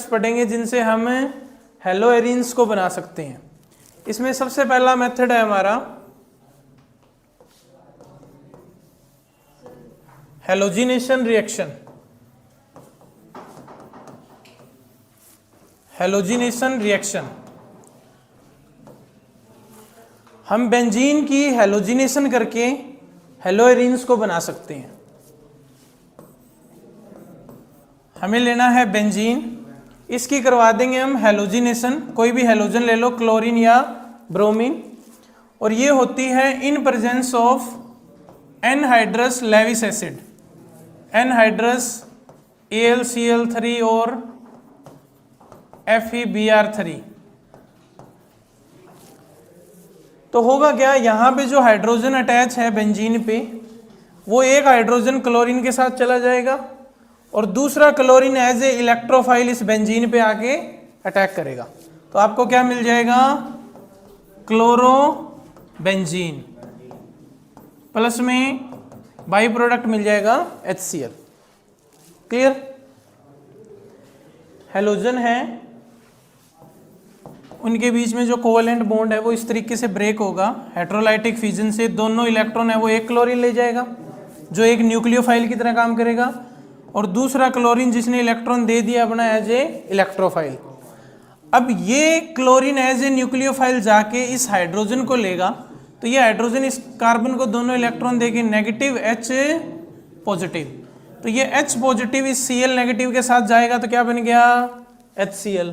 पढ़ेंगे जिनसे हम हेलोएरिन्स को बना सकते हैं। इसमें सबसे पहला मेथड है हमारा हेलोजिनेशन रिएक्शन। हेलोजिनेशन रिएक्शन, हम बेंजीन की हेलोजिनेशन करके हेलोएरिन्स को बना सकते हैं। हमें लेना है बेंजीन, इसकी करवा देंगे हम हेलोजिनेशन। कोई भी हेलोजन ले लो, क्लोरीन या ब्रोमीन, और ये होती है in presence of anhydrous Lewis acid, anhydrous AlCl3 और FeBr3। तो होगा क्या, यहां पे जो हाइड्रोजन अटैच है बेंजीन पे, वो एक हाइड्रोजन क्लोरीन के साथ चला जाएगा और दूसरा क्लोरीन एज ए इलेक्ट्रोफाइल इस बेंजीन पे आके अटैक करेगा। तो आपको क्या मिल जाएगा, क्लोरो बेंजीन, प्लस में बाई प्रोडक्ट मिल जाएगा HCl। क्लियर? हेलोजन है, उनके बीच में जो कोवेलेंट बॉन्ड है वो इस तरीके से ब्रेक होगा हेटेरोलाइटिक फिजन से। दोनों इलेक्ट्रॉन है वो एक क्लोरीन ले जाएगा जो एक न्यूक्लियोफाइल की तरह काम करेगा, और दूसरा क्लोरीन जिसने इलेक्ट्रॉन दे दिया अपना एज ए इलेक्ट्रोफाइल। अब ये क्लोरीन एज ए न्यूक्लियोफाइल जाके इस हाइड्रोजन को लेगा, तो ये हाइड्रोजन इस कार्बन को दोनों इलेक्ट्रॉन देके नेगेटिव H पॉजिटिव, तो ये H पॉजिटिव इस Cl नेगेटिव के साथ जाएगा, तो क्या बन गया HCl।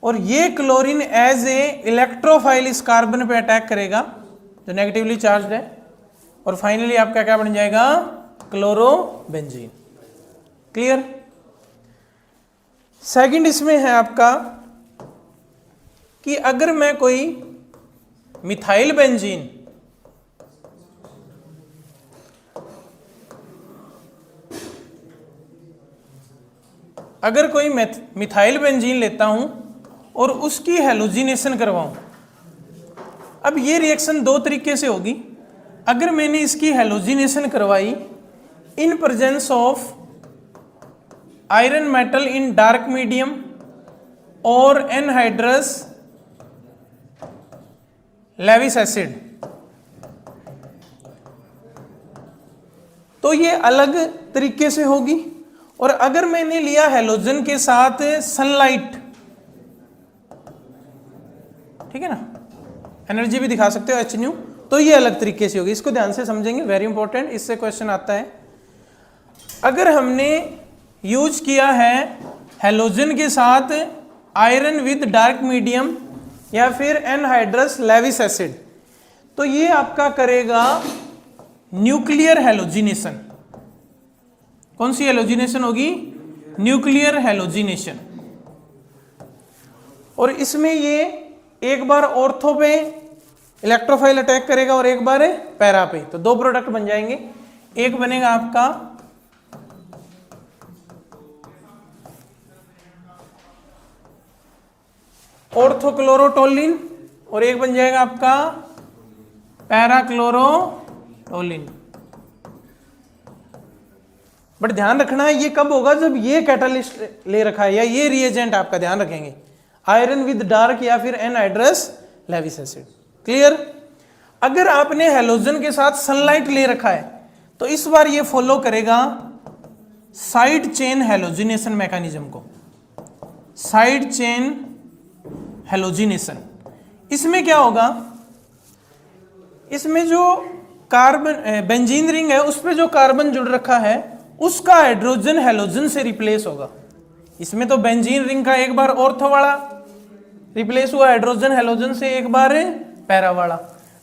और ये क्लोरीन एज ए इलेक्ट्रोफाइल इस कार्बन पे अटैक करेगा जो नेगेटिवली चार्ज्ड है, और फाइनली आपका क्या बन जाएगा, क्लोरोबेंजीन। क्लियर? सेकंड इसमें है आपका कि अगर मैं कोई मिथाइल बेंजीन, अगर कोई मिथाइल बेंजीन लेता हूं और उसकी हेलोजिनेशन करवाऊं। अब ये रिएक्शन दो तरीके से होगी। अगर मैंने इसकी हेलोजिनेशन करवाई in presence of iron metal in dark medium और एनहाइड्रस लेविस एसिड, तो ये अलग तरीके से होगी। और अगर मैंने लिया हेलोजन के साथ सनलाइट, ठीक है ना, एनर्जी भी दिखा सकते हो Hν, तो ये अलग तरीके से होगी। इसको ध्यान से समझेंगे, वेरी इंपॉर्टेंट, इससे क्वेश्चन आता है। अगर हमने यूज किया है हेलोजन के साथ आयरन विद डार्क मीडियम या फिर एनहाइड्रस लेविस एसिड, तो ये आपका करेगा न्यूक्लियर हेलोजिनेशन। कौन सी हेलोजिनेशन होगी, न्यूक्लियर हेलोजिनेशन। और इसमें ये एक बार ऑर्थो पे इलेक्ट्रोफाइल अटैक करेगा और एक बार पैरा पे, तो दो प्रोडक्ट बन जाएंगे। एक बनेगा आपका ऑर्थोक्लोरोटोलिन और एक बन जाएगा आपका पैराक्लोरोटोलिन। बट ध्यान रखना है ये कब होगा, जब ये कैटालिस्ट ले रखा है या ये रिएजेंट, आपका ध्यान रखेंगे, आयरन विद डार्क या फिर एनहाइड्रस लेविस एसिड। क्लियर? अगर आपने हेलोजन के साथ सनलाइट ले रखा है तो इस बार ये फॉलो करेगा साइड चेन हेलोजिनेशन मैकेनिज्म को, साइड चेन हेलोजिनेशन। इसमें क्या होगा, इसमें जो कार्बन बेंजीन रिंग है उस पे जो कार्बन जुड़ रखा है उसका हाइड्रोजन हेलोजन से रिप्लेस होगा। इसमें तो बेंजीन रिंग का एक बार ऑर्थो वाला रिप्लेस हुआ हाइड्रोजन हेलोजन से, एक बार पैरा वाला।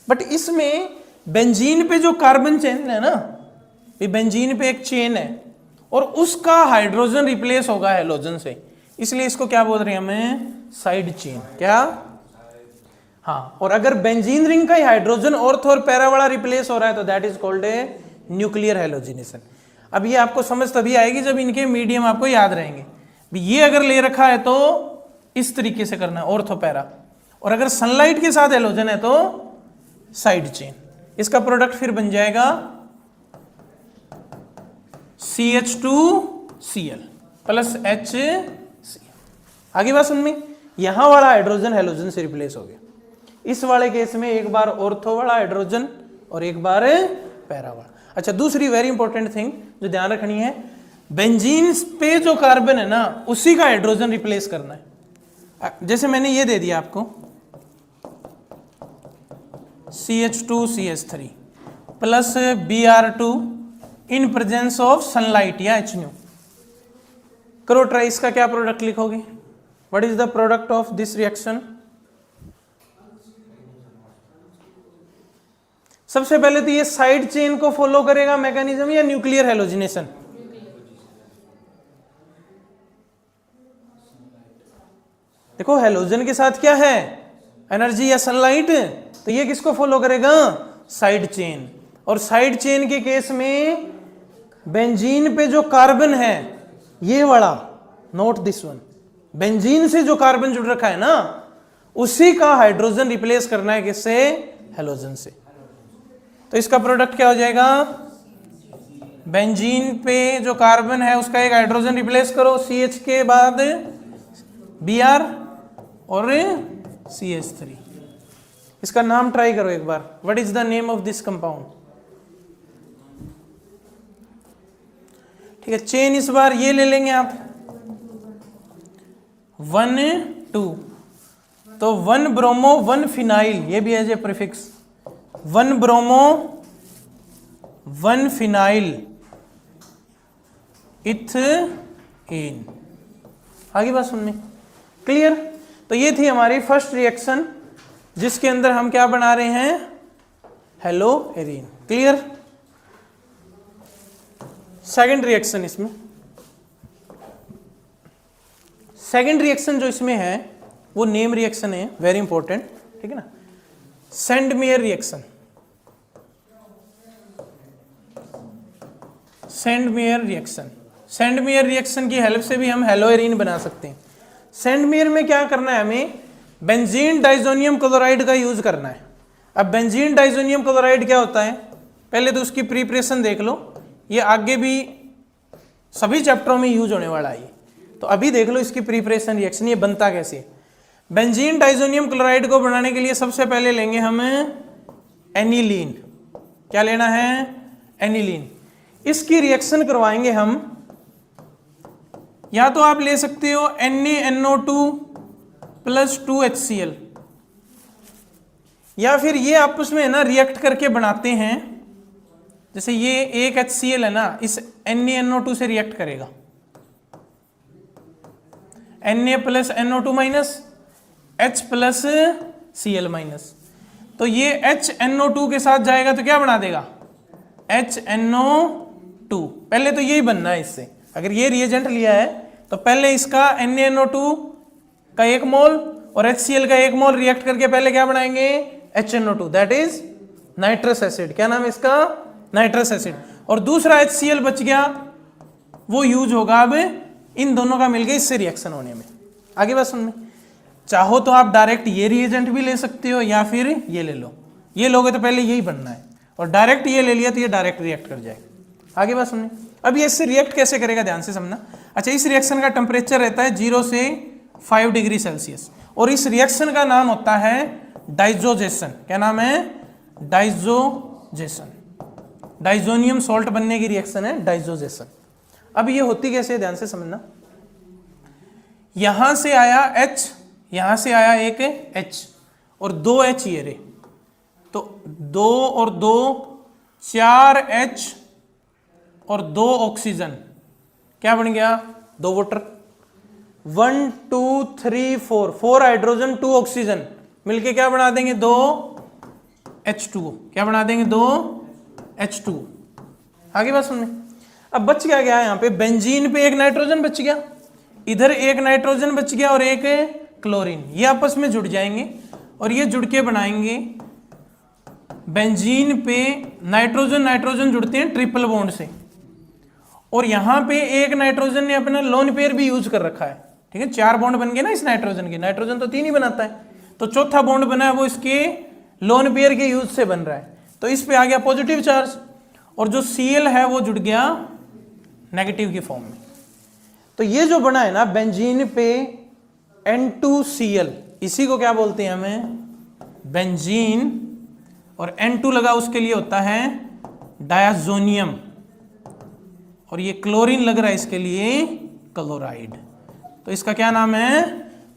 बट इसमें बेंजीन पे जो कार्बन चेन है ना, ये बेंजीन पे एक चेन है और उसका हाइड्रोजन रिप्लेस होगा हेलोजन से, इसलिए इसको क्या बोल रहे हैं हमें, साइड चेन। क्या? हाँ। और अगर बेंजीन रिंग का ही हाइड्रोजन ऑर्थो और पैरा वाला रिप्लेस हो रहा है तो that is called a nuclear halogenation. अब ये आपको समझ तभी आएगी जब इनके मीडियम आपको याद रहेंगे। ये अगर ले रखा है तो इस तरीके से करना है, ऑर्थो पैरा, और अगर सनलाइट के साथ हेलोजन है तो साइड चेन। इसका प्रोडक्ट फिर बन जाएगा CH2Cl प्लस HCl। आगे बात समझ में, यहां वाला हाइड्रोजन हेलोजन से रिप्लेस हो गया। इस वाले केस में एक बार ऑर्थो वाला हाइड्रोजन और एक बार पैरा वाला। अच्छा, दूसरी वेरी इंपॉर्टेंट थिंग जो ध्यान रखनी है, बेंजीन पे जो कार्बन है ना उसी का हाइड्रोजन रिप्लेस करना है। जैसे मैंने ये दे दिया आपको CH2CH3 plus Br2 in presence of sunlight या HNO, करो ट्राई, इसका क्या प्रोडक्ट लिखोगे? What is the product of this reaction? सबसे पहले तो ये साइड चेन को फॉलो करेगा मैकेनिज्म या न्यूक्लियर हेलोजिनेशन? देखो हेलोजन के साथ क्या है, एनर्जी या सनलाइट, तो ये किसको फॉलो करेगा? Side chain. और साइड चेन के केस में बेंजीन पे जो कार्बन है ये वाला, नोट दिस वन, बेंजीन से जो कार्बन जुड़ रखा है ना उसी का हाइड्रोजन रिप्लेस करना है किससे? हेलोजन से। तो इसका प्रोडक्ट क्या हो जाएगा? बेंजीन पे जो कार्बन है उसका एक हाइड्रोजन रिप्लेस करो, CH के बाद Br और CH3। इसका नाम ट्राई करो एक बार, what is the name of this compound? ठीक है, चेन इस बार ये ले लेंगे आप 1 2, तो 1 ब्रोमो 1 फिनाइल, ये भी as a prefix, 1 bromo 1 phenyl ethane. आगे बात सुनने क्लियर? तो ये थी हमारी फर्स्ट रिएक्शन जिसके अंदर हम क्या बना रहे हैं? Hello arene. Clear? Second reaction, इसमें सेकंड रिएक्शन जो इसमें है वो नेम रिएक्शन है, वेरी इंपॉर्टेंट, ठीक है ना? Sandmeyer reaction, Sandmeyer reaction, Sandmeyer reaction की हेल्प से भी हम हेलोएरीन बना सकते हैं। सेंडमेयर में क्या करना है, हमें बेंजीन डाइजोनियम क्लोराइड का यूज करना है। अब बेंजीन डाइजोनियम क्लोराइड क्या होता है, पहले तो उसकी प्रिपरेशन देख लो, ये आगे भी सभी चैप्टरों में यूज होने वाला है। तो अभी देख लो इसकी प्रिपरेशन रिएक्शन, ये बनता कैसे है। बेंजीन डाइजोनियम क्लोराइड को बनाने के लिए सबसे पहले लेंगे हम एनिलीन। क्या लेना है? एनिलीन। इसकी रिएक्शन करवाएंगे हम, या तो आप ले सकते हो NaNO2 प्लस 2HCl, या फिर ये आपस में है ना रिएक्ट करके बनाते हैं। जैसे ये एक HCl है ना, इस NaNO2 से रिएक्ट करेगा, Na plus NO2 minus H plus Cl minus, तो ये HNO2 के साथ जाएगा तो क्या बना देगा? HNO2। पहले तो यही बनना है इससे, अगर ये रिएजेंट लिया है तो पहले इसका NaNO2 का 1 मोल और HCl का 1 मोल रिएक्ट करके पहले क्या बनाएंगे? HNO2, that is nitrous acid. क्या नाम है इसका? Nitrous acid. और दूसरा HCl बच गया, वो यूज होगा अब इन दोनों का मिलके इससे रिएक्शन होने में। आगे बात सुन में, चाहो तो आप डायरेक्ट ये रिएजेंट भी ले सकते हो या फिर ये ले लो। ये लोगे तो पहले यही बनना है, और डायरेक्ट ये ले लिया तो ये डायरेक्ट रिएक्ट कर जाएगा। आगे बात सुनिए, अब ये इससे रिएक्ट कैसे करेगा ध्यान से समझना। अच्छा, इस रिएक्शन का टेम्परेचर रहता है 0 से 5 डिग्री सेल्सियस, और इस रिएक्शन का नाम होता है डाइजोजेशन। क्या नाम है? डाइजोजेशन। डाइजोनियम सॉल्ट बनने की रिएक्शन है डाइजोजेशन। अब ये होती कैसे ध्यान से समझना। यहां से आया H, यहां से आया एक H और 2 H ये रे, तो 2 और 2 4 H और 2 ऑक्सीजन, क्या बन गया? 2 वाटर। 1 2 3 4, 4 हाइड्रोजन 2 ऑक्सीजन मिलके क्या बना देंगे? 2 H2O। क्या बना देंगे? 2 H2O। आगे बात सुनने, अब बच क्या गया यहाँ पे? बेंजीन पे एक नाइट्रोजन बच गया, इधर एक नाइट्रोजन बच गया और एक क्लोरीन। ये आपस में जुड़ जाएंगे और ये जुड़ के बनाएंगे, बेंजीन पे नाइट्रोजन नाइट्रोजन जुड़ते हैं ट्रिपल बॉन्ड से, और यहां पे एक नाइट्रोजन ने अपना लोन पेयर भी यूज कर रखा है। ठीक है, 4 बॉन्ड बन गए ना इस नाइट्रोजन के, नाइट्रोजन तो 3 ही बनाता है, तो चौथा बॉन्ड बना है वो इसके लोन पेयर के यूज से बन रहा है, तो इस पे आ गया पॉजिटिव चार्ज, और जो Cl है वो जुड़ गया नेगेटिव की फॉर्म में। तो ये जो बना है ना बेंजीन पे N2Cl, इसी को क्या बोलते हैं हमें, बेंजीन, और N2 लगा उसके लिए होता है डायाजोनियम, और ये क्लोरीन लग रहा है इसके लिए क्लोराइड। तो इसका क्या नाम है,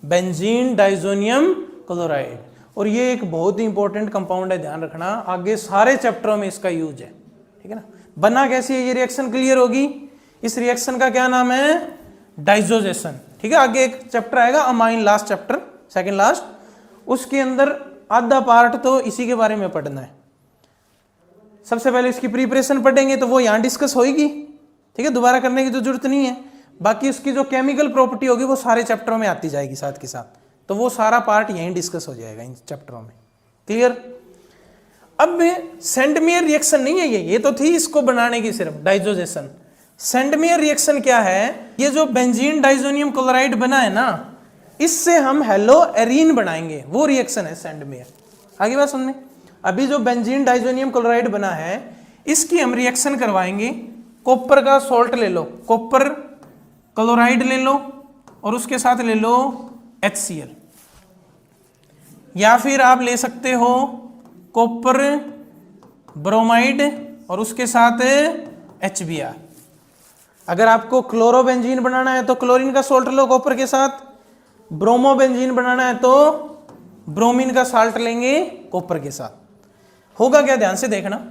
बेंजीन डाइजोनियम क्लोराइड। और ये एक बहुत ही इंपॉर्टेंट कंपाउंड है, ध्यान रखना, आगे सारे चैप्टरों में इसका यूज है, ठीक है ना। बना कैसी है ये रिएक्शन, क्लियर होगी। इस रिएक्शन का क्या नाम है, डाइजोजेशन, ठीक है। आगे एक चैप्टर आएगा amine, last chapter, second last, उसके अंदर आधा पार्ट तो इसी के बारे में पढ़ना है। सबसे पहले इसकी प्रिपरेशन पढ़ेंगे तो वो यहाँ डिस्कस होगी, ठीक है, दोबारा करने की तो जरूरत नहीं है। बाकी उसकी जो केमिकल प्रॉपर्टी होगी वो सारे चैप्टरों में आती जाएगी साथ के साथ, तो वो सारा पार्ट यहीं डिस्कस हो जाएगा इन चैप्टरों में, क्लियर। अब सेंडमेयर रिएक्शन नहीं है ये तो थी इसको बनाने की सिर्फ डाइजोजेशन। सेंडमेयर रिएक्शन क्या है, ये जो बेंजीन डाइजोनियम क्लोराइड बना है ना, इससे हम हेलो एरीन बनाएंगे, वो रिएक्शन है सेंडमेयर। आगे बात सुनने, अभी जो बेंजीन डाइजोनियम क्लोराइड बना है इसकी हम रिएक्शन करवाएंगे। कॉपर का सॉल्ट ले लो, कॉपर क्लोराइड ले लो, और उसके साथ ले लो HCl, या फिर आप ले सकते हो कॉपर ब्रोमाइड और उसके साथ HBr। अगर आपको क्लोरोबेंजीन बनाना है तो क्लोरीन का सॉल्ट लो कॉपर के साथ, ब्रोमोबेंजीन बनाना है तो ब्रोमीन का साल्ट लेंगे कॉपर के साथ। होगा क्या, ध्यान से देखना,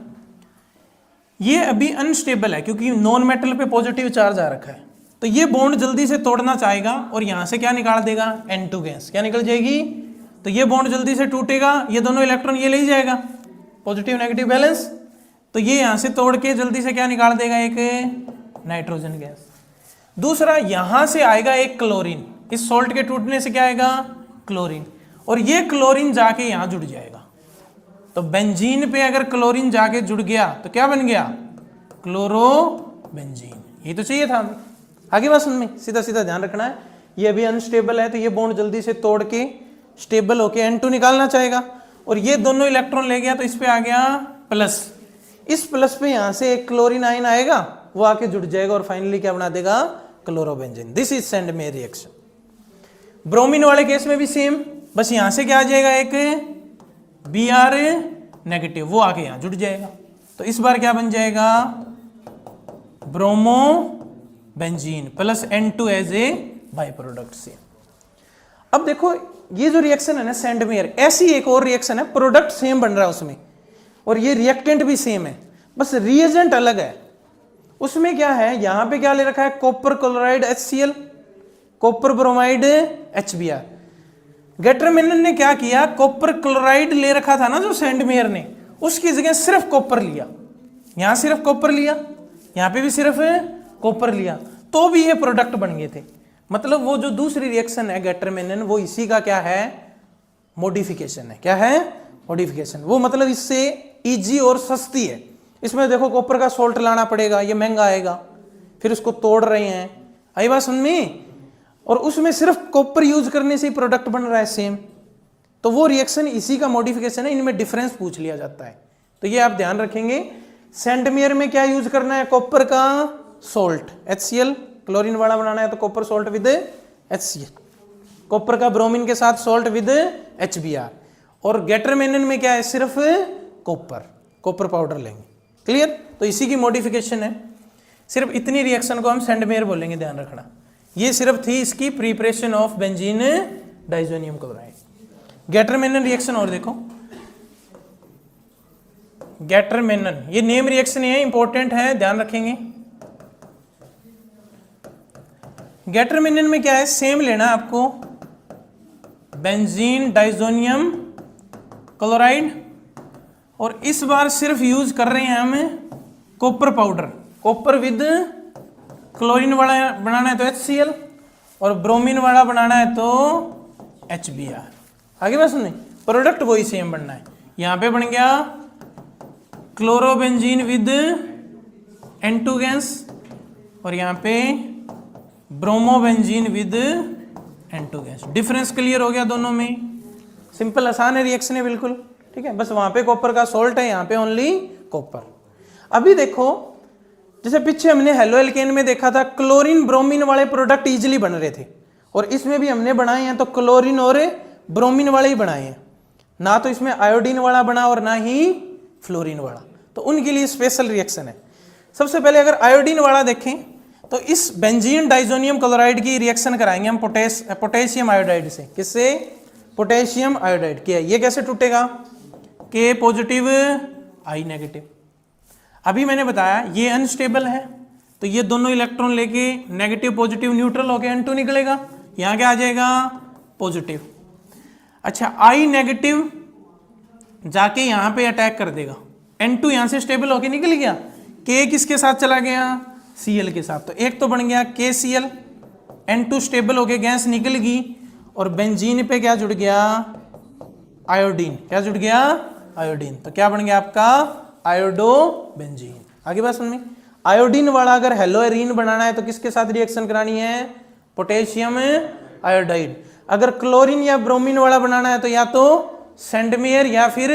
ये अभी अनस्टेबल है क्योंकि नॉन मेटल पे पॉजिटिव चार्ज आ रखा है, तो ये बॉन्ड जल्दी से तोड़ना चाहेगा और यहां से क्या निकाल देगा, N2 गैस, क्या निकल जाएगी, तो ये बॉन्ड जल्दी से टूटेगा, ये दोनों इलेक्ट्रॉन ये ले ही जाएगा, पॉजिटिव नेगेटिव बैलेंस, तो ये यहां से तोड़ के जल्दी से क्या निकाल देगा, एक नाइट्रोजन गैस। दूसरा यहां से आएगा एक क्लोरीन, इस सॉल्ट के टूटने से क्या आएगा, क्लोरीन, और ये क्लोरीन जाके यहां जुड़ जाएगा। तो बेंजीन पे अगर क्लोरीन जाके जुड़ गया तो क्या बन गया, क्लोरोबेंजीन। ये तो चाहिए था हमें। आगे बात सुन में, सीधा सीधा ध्यान रखना है, ये अभी अनस्टेबल है तो ये बॉन्ड जल्दी से तोड़ के स्टेबल होके N2 निकालना चाहेगा, और ये दोनों इलेक्ट्रॉन ले गया तो इस पे आ गया प्लस, इस प्लस पे यहां से एक क्लोरीन आयन आएगा, वो आके जुड़ जाएगा और फाइनली क्या बना देगा, chlorobenzene. This is Sandmeyer reaction. Bromine वाले केस में भी सेम, बस यहां से क्या आ जाएगा, एक Br नेगेटिव, वो आके यहां जुड़ जाएगा, तो इस बार क्या बन जाएगा, bromo benzene plus N2 as a by product से। अब देखो ये जो रिएक्शन है ना सेंडमेयर, ऐसी एक और रिएक्शन है, प्रोडक्ट सेम बन रहा है उसमें और ये रिएक्टेंट भी सेम है, बस रिएजेंट अलग है। उसमें क्या है, यहां पे क्या ले रखा है, copper chloride HCl, copper bromide HBr। गेटरमेनन ने क्या किया, कॉपर क्लोराइड ले रखा था ना जो सेंडमेयर ने, उसकी जगह सिर्फ कॉपर लिया, यहां सिर्फ कॉपर लिया, यहां पे भी सिर्फ कॉपर लिया, तो भी ये प्रोडक्ट बन गए थे। मतलब वो जो दूसरी रिएक्शन है गेटरमेनन, वो इसी का क्या है, मॉडिफिकेशन है। क्या है, मॉडिफिकेशन। वो मतलब इससे इजी और सस्ती है। इसमें देखो कॉपर का सॉल्ट लाना पड़ेगा, ये महंगा आएगा, फिर उसको तोड़ रहे हैं, आई बात समझ में, और उसमें सिर्फ कॉपर यूज करने से ही प्रोडक्ट बन रहा है सेम। तो वो रिएक्शन इसी का मॉडिफिकेशन है, इनमें डिफरेंस पूछ लिया जाता है, तो ये आप ध्यान रखेंगे। सेंडमेयर में क्या यूज करना है, कॉपर का सॉल्ट HCl, क्लोरीन वाला बनाना है तो copper salt with HCl, copper का ब्रोमीन के साथ सॉल्ट विद HBr, और गेटरमेनन में क्या है, सिर्फ कॉपर पाउडर लेंगे। क्लियर, तो इसी की मॉडिफिकेशन है। सिर्फ इतनी रिएक्शन को हम सेंडमेयर बोलेंगे, ध्यान रखना। ये सिर्फ थी इसकी preparation of benzene diazonium chloride. Gattermann reaction और देखो, गेटरमेनन ये नेम रिएक्शन है, इंपॉर्टेंट है, ध्यान रखेंगे। गेटरमेनन में क्या है, सेम लेना है आपको, बेंजीन डाइजोनियम क्लोराइड, और इस बार सिर्फ यूज कर रहे हैं हम copper powder. Copper with chlorine वाला बनाना है तो HCl, और ब्रोमीन वाला बनाना है तो HBr। आगे बात सुनिए, प्रोडक्ट वही सेम बनना है। यहां पे बन गया क्लोरोबेंजीन विद N2 गैस, और यहां पे bromobenzene with N2 gas. Difference clear हो गया दोनों में, सिंपल आसान है रिएक्शन है बिल्कुल, ठीक है। बस वहां पे कॉपर का सॉल्ट है, यहां पे ओनली कॉपर। अभी देखो जैसे पीछे हमने हेलो एल्केन में देखा था, क्लोरीन ब्रोमीन वाले प्रोडक्ट इजीली बन रहे थे, और इसमें भी हमने बनाए हैं तो क्लोरीन और ब्रोमीन वाले ही बनाए हैं, ना तो इसमें आयोडीन वाला बना और ना ही फ्लोरीन वाला, तो उनके लिए स्पेशल रिएक्शन है। सबसे पहले अगर आयोडीन वाला देखें तो इस बेंजीन डाइजोनियम क्लोराइड की रिएक्शन कराएंगे हम पोटेशियम आयोडाइड से। किससे? Potassium iodide. क्या ये कैसे टूटेगा? के पॉजिटिव आई नेगेटिव। अभी मैंने बताया ये अनस्टेबल है तो ये दोनों इलेक्ट्रॉन लेके नेगेटिव पॉजिटिव न्यूट्रल होके N2 निकलेगा, यहाँ क्या आ जाएगा? पॉजिटिव। अच्छा आई नेगेटिव जाके यहाँ पे अटैक कर देगा, N2 यहाँ से स्टेबल होके निकल गया, K किसके साथ चला गया? Cl के साथ। तो एक तो बन गया KCl, N2 स्टेबल होके गैस निकल गई और बेंजीन पे क्या जुड़ गया? आयोडीन। क्या जुड़ गया? आयोडीन। तो क्या बन गया आपका? Iodo benzene. आगे बात समझ में? आयोडीन वाला अगर हेलोएरीन बनाना है तो किसके साथ रिएक्शन करानी है? Potassium iodide. अगर क्लोरीन या ब्रोमीन वाला बनाना है तो या तो सेंडमेयर या फिर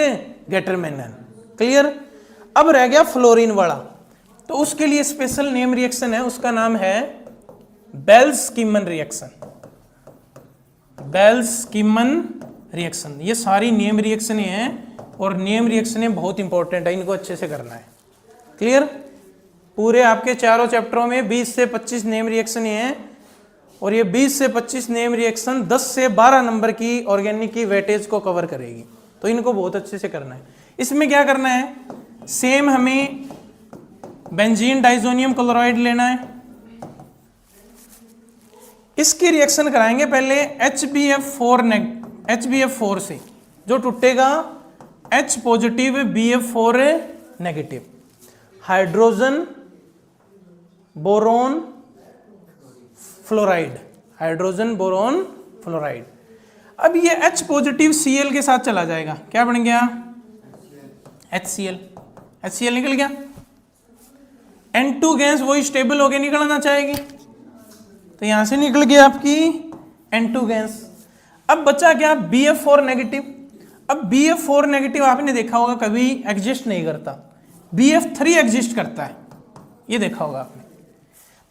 गेटरमैनन। क्लियर? अब रह गया फ्लोरीन वाला, तो उसके लिए स्पेशल नेम रिएक्शन है, उसका नाम है बेल्स-कीमन रिएक्शन। Bells-Koeman reaction. ये सारी नेम रिएक्शन हैं और नेम रिएक्शन बहुत इंपॉर्टेंट है, इनको अच्छे से करना है। क्लियर? पूरे आपके चारों चैप्टरों में 20 से 25 नेम रिएक्शन हैं और ये 20 से 25 नेम रिएक्शन 10 से 12 नंबर की ऑर्गेनिक की वेटेज को कवर करेगी, तो इनको बहुत अच्छे से करना है। इसमें क्या करना है? सेम हमें बेंजीन डाइजोनियम क्लोराइड लेना है, इसकी रिएक्शन कराएंगे पहले HBF4 से, जो टूटेगा H positive BF4 negative. Hydrogen boron fluoride, hydrogen boron fluoride. अब ये H पॉजिटिव Cl के साथ चला जाएगा, क्या बन गया? HCl निकल गया। N2 गैस वही स्टेबल होके निकलना चाहेगी तो यहां से निकल गया आपकी N2 गैस। अब बचा क्या? BF4 negative. अब BF4 नेगेटिव आपने देखा होगा कभी एग्जिस्ट नहीं करता, BF3 एग्जिस्ट करता है, ये देखा होगा आपने।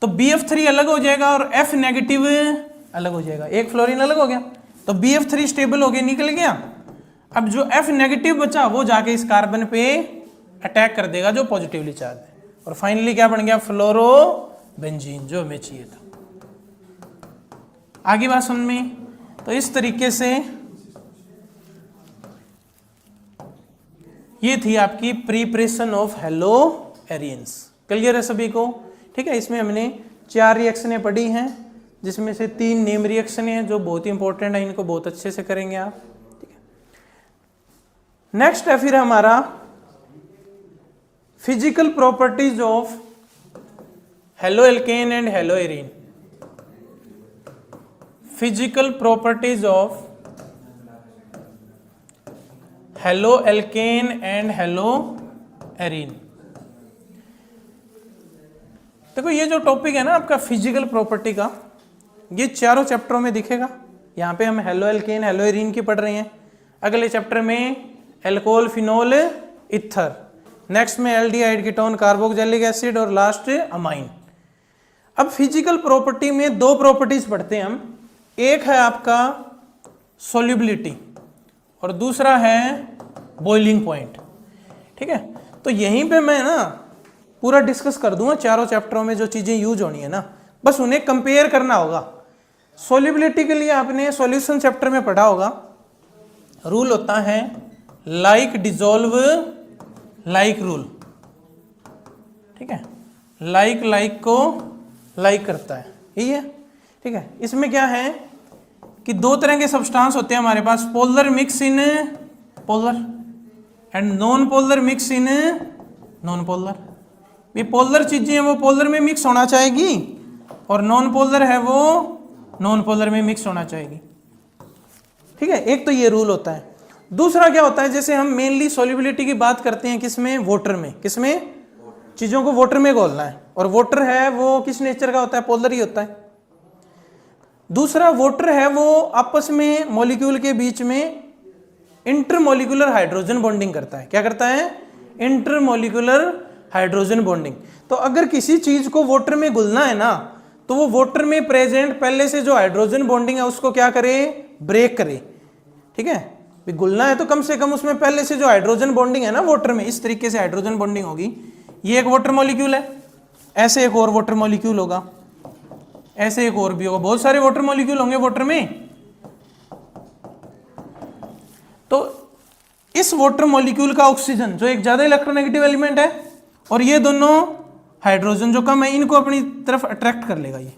तो BF3 अलग हो जाएगा और F नेगेटिव अलग हो जाएगा, एक फ्लोरीन अलग हो गया, तो BF3 स्टेबल होके निकल गया। अब जो F नेगेटिव बचा वो जाके इस कार्बन पे अटैक कर देगा जो पॉजिटिवली चार्ज है, और फाइनली क्या बन गया? फ्लोरोबेंजीन, जो हमें चाहिए था। आगे बात समझ में? तो इस तरीके से ये थी आपकी प्रिपरेशन ऑफ हेलोएरियंस। क्लियर है सभी को? ठीक है, इसमें हमने 4 रिएक्शनें पढ़ी हैं जिसमें से 3 नेम रिएक्शनें हैं जो बहुत इंपॉर्टेंट है, इनको बहुत अच्छे से करेंगे आप। ठीक है, नेक्स्ट है फिर हमारा physical properties of haloalkane and haloarene. Physical properties of haloalkane and haloarene. देखो ये जो टॉपिक है ना आपका फिजिकल प्रॉपर्टी का, ये चारों चैप्टरों में दिखेगा। यहाँ पे हम हेलोएल्केन हेलोएरीन की पढ़ रहे हैं, अगले चैप्टर में एल्कोहल फिनोल इथर, नेक्स्ट में एल्डिहाइड कीटोन कार्बोक्सिलिक एसिड और लास्ट अमाइन। अब फिजिकल प्रॉपर्टी में 2 प्रॉपर्टीज पढ़ते हैं हम, एक है आपका सोल्यूबिलिटी और दूसरा है बॉइलिंग पॉइंट। ठीक है, तो यहीं पे मैं ना पूरा डिस्कस कर दूंगा चारों चैप्टरों में जो चीजें यूज होनी है ना, बस उन्हें कंपेयर करना होगा। सोल्यूबिलिटी के लिए आपने सॉल्यूशन चैप्टर में पढ़ा होगा, रूल होता है लाइक डिजोल्व लाइक रूल। ठीक है, लाइक को लाइक करता है, यही है। ठीक है, इसमें क्या है कि 2 तरह के सब्सटेंस होते हैं हमारे पास, polar mix in polar and non polar mix in non polar. ये पोलर चीजें हैं वो पोलर में मिक्स होना चाहेगी और नॉन पोलर है वो नॉन पोलर में मिक्स होना चाहेगी। ठीक है, एक तो ये रूल होता है। दूसरा क्या होता है, जैसे हम मेनली सॉल्युबिलिटी की बात करते हैं किसमें? वाटर में। किसमें? चीजों को वाटर में घोलना है, और वाटर है वो किस नेचर का होता है? पोलर ही होता है। दूसरा वाटर है वो आपस में मॉलिक्यूल के बीच में इंटरमॉलिक्यूलर हाइड्रोजन बॉन्डिंग करता है। क्या करता है? Intermolecular hydrogen bonding. तो अगर किसी चीज को वाटर में घुलना है ना, तो वो वाटर में प्रेजेंट पहले से जो हाइड्रोजन बॉन्डिंग है उसको क्या करे, ब्रेक करे। ठीक है, घुलना है तो कम से कम उसमें पहले से जो हाइड्रोजन बॉन्डिंग है ना वाटर में, इस तरीके से हाइड्रोजन बॉन्डिंग होगी। ये एक वाटर मॉलिक्यूल है, ऐसे एक और वाटर मॉलिक्यूल होगा, ऐसे एक और भी होगा, बहुत सारे वाटर मॉलिक्यूल होंगे वाटर में। तो इस वाटर मॉलिक्यूल का ऑक्सीजन जो एक ज्यादा इलेक्ट्रोनेगेटिव एलिमेंट है और ये दोनों हाइड्रोजन जो कम है, इनको अपनी तरफ अट्रैक्ट कर लेगा। ये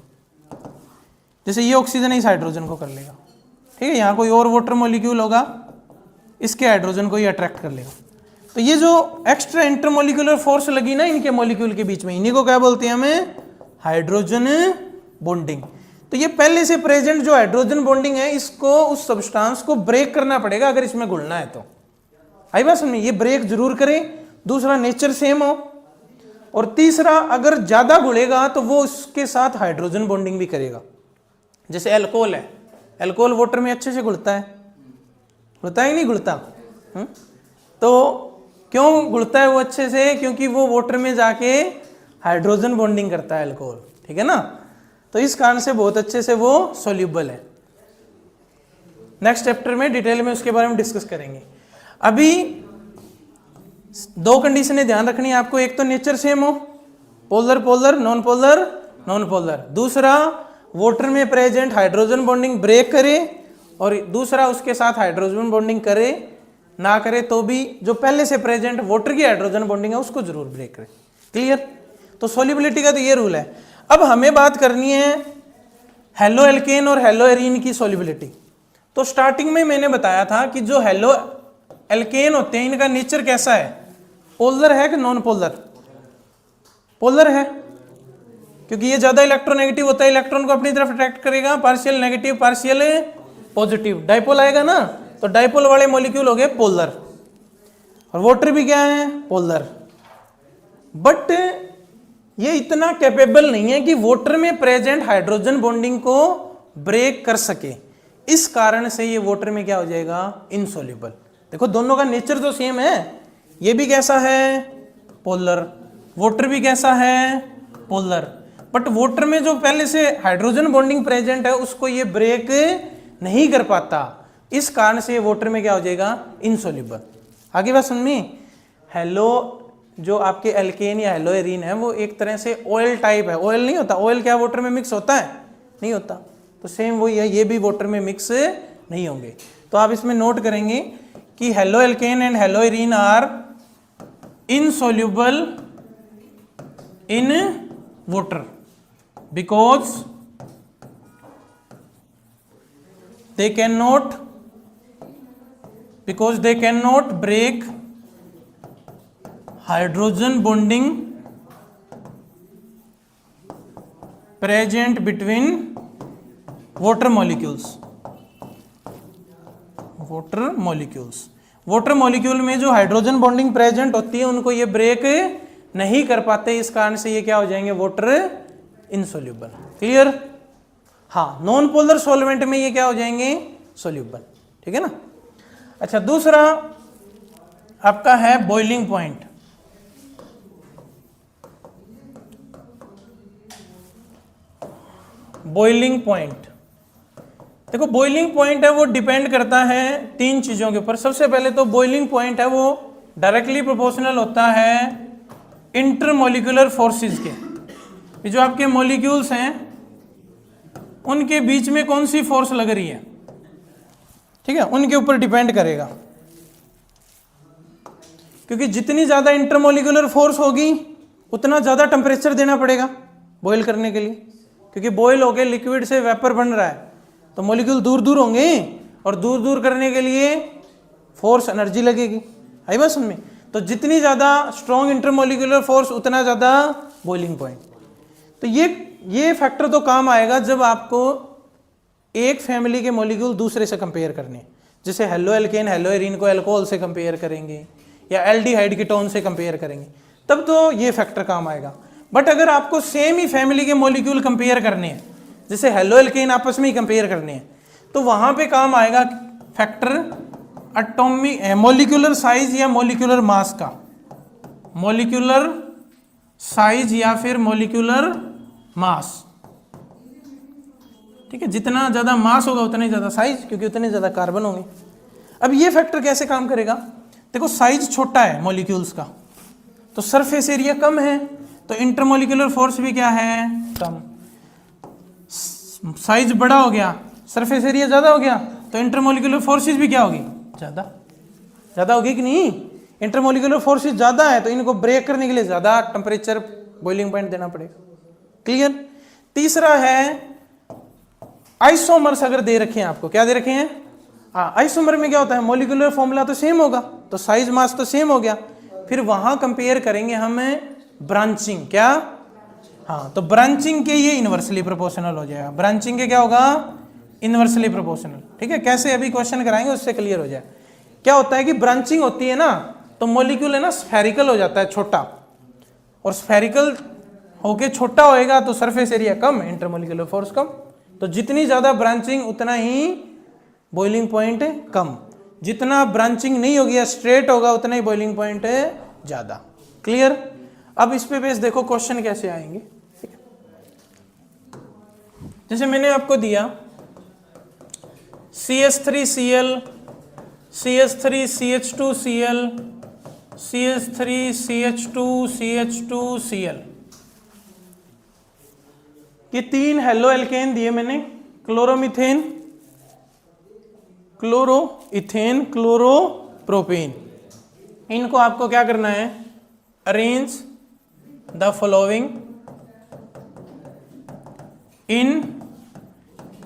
जैसे ये ऑक्सीजन है, इस हाइड्रोजन को कर लेगा। ठीक है, यहाँ कोई और वाटर मॉलिक्यूल होगा, इसके हाइड्रोजन को ये अट्रैक्ट कर लेगा। तो ये जो एक्स्ट्रा इंटरमोलिकुलर फोर्स लगी ना इनके मॉलिक्यूल के बीच में, इन्हीं को क्या बोलते हैं हमें, हाइड्रोजन बॉन्डिंग। तो ये पहले से प्रेजेंट जो हाइड्रोजन बॉन्डिंग है, इसको उस सब्सटेंस को ब्रेक करना पड़ेगा अगर इसमें घुलना है तो। आई बात समझ में, ये ब्रेक जरूर करे। दूसरा, नेचर सेम हो। और तीसरा, अगर ज्यादा घुलेगा तो वो उसके साथ हाइड्रोजन बॉन्डिंग भी करेगा। जैसे अल्कोहल है, अल्कोहल वाटर में अच्छे से घुलता है, घुलता है नहीं घुलता? तो क्यों घुलता है वो अच्छे से? क्योंकि वो वाटर में जाके हाइड्रोजन बॉन्डिंग करता है अल्कोहल। ठीक है ना, तो इस कारण से बहुत अच्छे से वो सोल्यूबल है। नेक्स्ट चैप्टर में डिटेल में उसके बारे में डिस्कस करेंगे। अभी दो कंडीशनें ध्यान रखनी है आपको, एक तो नेचर सेम हो, polar polar, non polar non polar. दूसरा, वाटर में प्रेजेंट हाइड्रोजन बॉन्डिंग ब्रेक करे, और दूसरा उसके साथ हाइड्रोजन बॉन्डिंग करे, ना करे तो भी जो पहले से प्रेजेंट वाटर की हाइड्रोजन बॉन्डिंग है उसको जरूर ब्रेक करे। क्लियर? तो सोल्युबिलिटी का तो ये रूल है। अब हमें बात करनी है हेलो एल्केन और हेलो एरीन की सोल्युबिलिटी। तो स्टार्टिंग में मैंने बताया था कि जो हेलो एल्केन होते हैं इनका नेचर कैसा है, पोलर है कि नॉन पोलर? पोलर है, क्योंकि ये ज्यादा इलेक्ट्रोनेगेटिव होता है, इलेक्ट्रॉन को अपनी तरफ अट्रैक्ट करेगा, partial negative partial positive. Dipole आएगा ना, तो डाइपोल वाले मॉलिक्यूल हो गए पोलर। और वाटर भी क्या है, पोलर। बट ये इतना कैपेबल नहीं है कि वाटर में प्रेजेंट हाइड्रोजन बॉन्डिंग को ब्रेक कर सके। इस कारण से ये वाटर में क्या हो जाएगा, इनसोल्यूबल। देखो दोनों का नेचर तो सेम है, ये भी कैसा है, पोलर, वाटर भी कैसा है, पोलर। बट वाटर में जो पहले से हाइड्रोजन बॉन्डिंग प्रेजेंट है उसको ये ब्रेक नहीं कर पाता, इस कारण से वाटर में क्या हो जाएगा, इनसोल्यूबल। आगे बात समझ में? हेलो जो आपके एल्केन या हेलो एरीन है वो एक तरह से ऑयल टाइप है। ऑयल नहीं होता, ऑयल क्या वाटर में मिक्स होता है? नहीं होता। तो सेम वही है, ये भी वाटर में मिक्स नहीं होंगे। तो आप इसमें नोट करेंगे कि halo alkane and halo arene are insoluble in water because they cannot break hydrogen bonding present between water molecules। Water molecule में जो हाइड्रोजन बॉन्डिंग प्रेजेंट होती है उनको ये ब्रेक नहीं कर पाते, इस कारण से ये क्या हो जाएंगे, वाटर इनसोल्यूबल। क्लियर? हाँ, नॉन पोलर सॉल्वेंट में ये क्या हो जाएंगे, सोल्यूबल। ठीक है ना। अच्छा, दूसरा आपका है बॉइलिंग पॉइंट। बॉइलिंग पॉइंट, देखो बॉइलिंग पॉइंट है वो डिपेंड करता है तीन चीजों के ऊपर। सबसे पहले तो बॉइलिंग पॉइंट है वो डायरेक्टली प्रोपोर्शनल होता है इंटरमोलिकुलर फोर्सेस के। ये जो आपके मॉलिक्यूल्स हैं उनके बीच में कौन सी फोर्स लग रही है, ठीक है, उनके ऊपर डिपेंड करेगा। क्योंकि जितनी ज्यादा इंटरमोलिकुलर फोर्स होगी उतना ज्यादा टेम्परेचर देना पड़ेगा बॉयल करने के लिए, क्योंकि बॉयल होके लिक्विड से वेपर बन रहा है तो मॉलिक्यूल दूर दूर होंगे और दूर दूर करने के लिए फोर्स एनर्जी लगेगी। आई बात समझ में? तो जितनी ज्यादा स्ट्रॉन्ग इंटरमोलिकुलर फोर्स उतना ज्यादा बॉइलिंग पॉइंट। तो ये फैक्टर तो काम आएगा जब आपको एक फैमिली के मॉलिक्यूल दूसरे से कंपेयर करने, जैसे हेलो एल्केन हेलो एरीन को अल्कोहल से कंपेयर करेंगे या एल्डिहाइड कीटोन से कंपेयर करेंगे, तब तो ये फैक्टर काम आएगा। बट अगर आपको सेम ही फैमिली के मॉलिक्यूल कंपेयर करने हैं, जैसे हेलो एल्केन आपस में ही कंपेयर करने हैं, तो वहां पे काम आएगा फैक्टर एटॉमिक मॉलिक्यूलर साइज या मॉलिक्यूलर मास का। मॉलिक्यूलर साइज या फिर मॉलिक्यूलर मास, ठीक है, जितना ज़्यादा मास होगा उतना ही ज़्यादा साइज, क्योंकि उतने ज़्यादा कार्बन होंगे। अब ये फैक्टर कैसे काम करेगा, देखो साइज छोटा है मॉलिक्यूल्स का, तो सरफेस एरिया कम है, तो इंटरमोलिकुलर फोर्स भी क्या है, कम। साइज बड़ा हो गया, सरफेस एरिया ज़्यादा हो गया, तो इंटरमोलिकुलर फोर्सेस भी क्या होगी, ज़्यादा होगी कि नहीं। इंटरमोलिकुलर फोर्सेस ज़्यादा है तो इनको ब्रेक करने के लिए ज़्यादा टेम्परेचर बॉइलिंग पॉइंट देना पड़ेगा। क्लियर। तीसरा है आइसोमर्स अगर दे रखे हैं आपको, क्या दे रखे हैं, आइसोमर में क्या होता है, मॉलिक्यूलर फॉर्मूला तो सेम होगा, तो साइज मास तो सेम हो गया, फिर वहां कंपेयर करेंगे हम ब्रांचिंग, क्या, हाँ, तो ब्रांचिंग के ये इनवर्सली प्रोपोर्शनल हो जाएगा, ब्रांचिंग के क्या होगा, इनवर्सली प्रोपोर्शनल। ठीक है, कैसे अभी क्वेश्चन कराएंगे उससे क्लियर हो जाए। क्या होता है कि ब्रांचिंग होती है ना, तो मॉलिक्यूल है ना स्फेरिकल हो जाता है, छोटा, और स्फेरिकल होके छोटा होएगा तो सरफेस एरिया कम, इंटरमोलिकुलर फोर्स कम, तो जितनी ज्यादा ब्रांचिंग उतना ही बॉइलिंग पॉइंट कम, जितना ब्रांचिंग नहीं होगी या स्ट्रेट होगा उतना ही बॉइलिंग पॉइंट ज्यादा। क्लियर। अब इस पे बेस देखो क्वेश्चन कैसे आएंगे। ठीक है, जैसे मैंने आपको दिया CH3Cl, CH3CH2Cl, CH3CH2CH2Cl, ये 3 हेलो एल्केन दिए मैंने, क्लोरोमीथेन, क्लोरोइथेन, क्लोरोप्रोपेन। इनको आपको क्या करना है, arrange the following in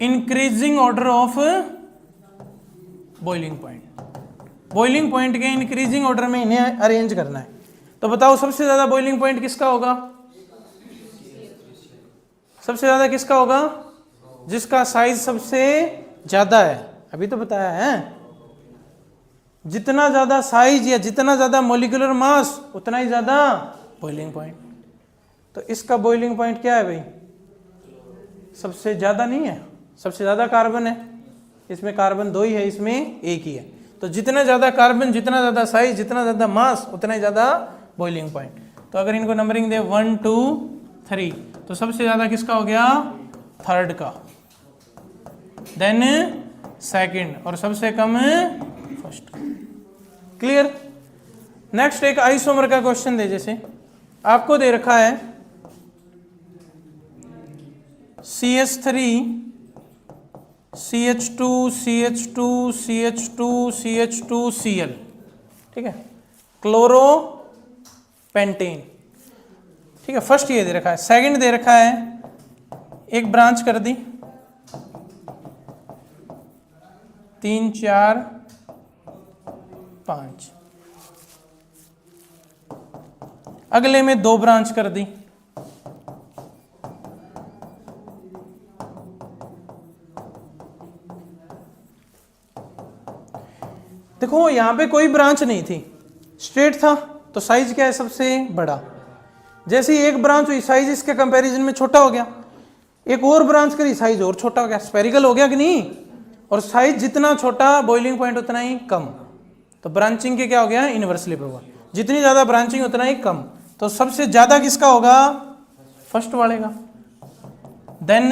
increasing order of boiling point, boiling point के इंक्रीजिंग ऑर्डर में इन्हें अरेंज करना है। तो बताओ सबसे ज्यादा बॉइलिंग पॉइंट किसका होगा, सबसे ज्यादा किसका होगा, जिसका साइज सबसे ज्यादा है, अभी तो बताया है, जितना ज्यादा साइज या जितना ज्यादा मॉलिक्यूलर मास उतना ही ज्यादा बॉइलिंग पॉइंट। तो इसका बॉइलिंग पॉइंट क्या है भाई, सबसे ज्यादा नहीं है, सबसे ज्यादा कार्बन है, इसमें कार्बन 2 ही है, इसमें 1 ही है, तो जितना ज्यादा कार्बन, जितना ज्यादा साइज, जितना ज्यादा मास उतना ही ज्यादा बॉइलिंग पॉइंट। तो अगर इनको नंबरिंग दे 1 2 3, तो सबसे ज्यादा किसका हो गया, थर्ड का, देन सेकंड, और सबसे कम फर्स्ट। क्लियर। नेक्स्ट एक आइसोमर का क्वेश्चन दे, जैसे आपको दे रखा है CH3 CH2 CH2 CH2 CH2 Cl, ठीक है, क्लोरोपेंटेन। ठीक है, फर्स्ट ये दे रखा है, सेकंड दे रखा है, एक ब्रांच कर दी, 3 4 5, अगले में 2 ब्रांच कर दी, देखो यहां पे कोई ब्रांच नहीं थी, स्ट्रेट था, तो साइज क्या है, सबसे बड़ा। जैसे ही एक ब्रांच हुई, साइज इसके कंपैरिजन में छोटा हो गया, एक और ब्रांच करी, साइज और छोटा हो गया, स्फेरिकल हो गया कि नहीं, और साइज जितना छोटा बॉइलिंग पॉइंट उतना ही कम, तो ब्रांचिंग के क्या हो गया, इनवर्सली प्रोपोर्शनल, जितनी ज्यादा ब्रांचिंग उतना ही कम, तो सबसे ज्यादा किसका होगा, फर्स्ट वाले का, देन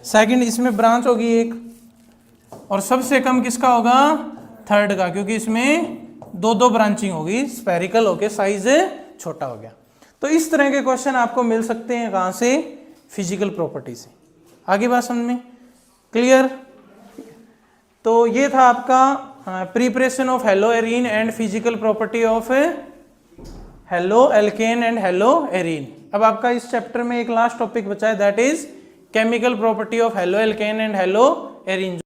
सेकंड, इसमें ब्रांच होगी एक, और सबसे कम किसका होगा, थर्ड का, क्योंकि इसमें 2 ब्रांचिंग होगी, स्फेरिकल होके साइज छोटा हो गया। तो इस तरह के क्वेश्चन आपको मिल सकते हैं, कहां से, फिजिकल प्रॉपर्टी से। आगे बात समझ में क्लियर। तो ये था आपका preparation of hello arene and physical property of hello alkane and halo arene. अब आपका इस चैप्टर में एक लास्ट टॉपिक बचा है, that is chemical property of hello alkane and halo arene.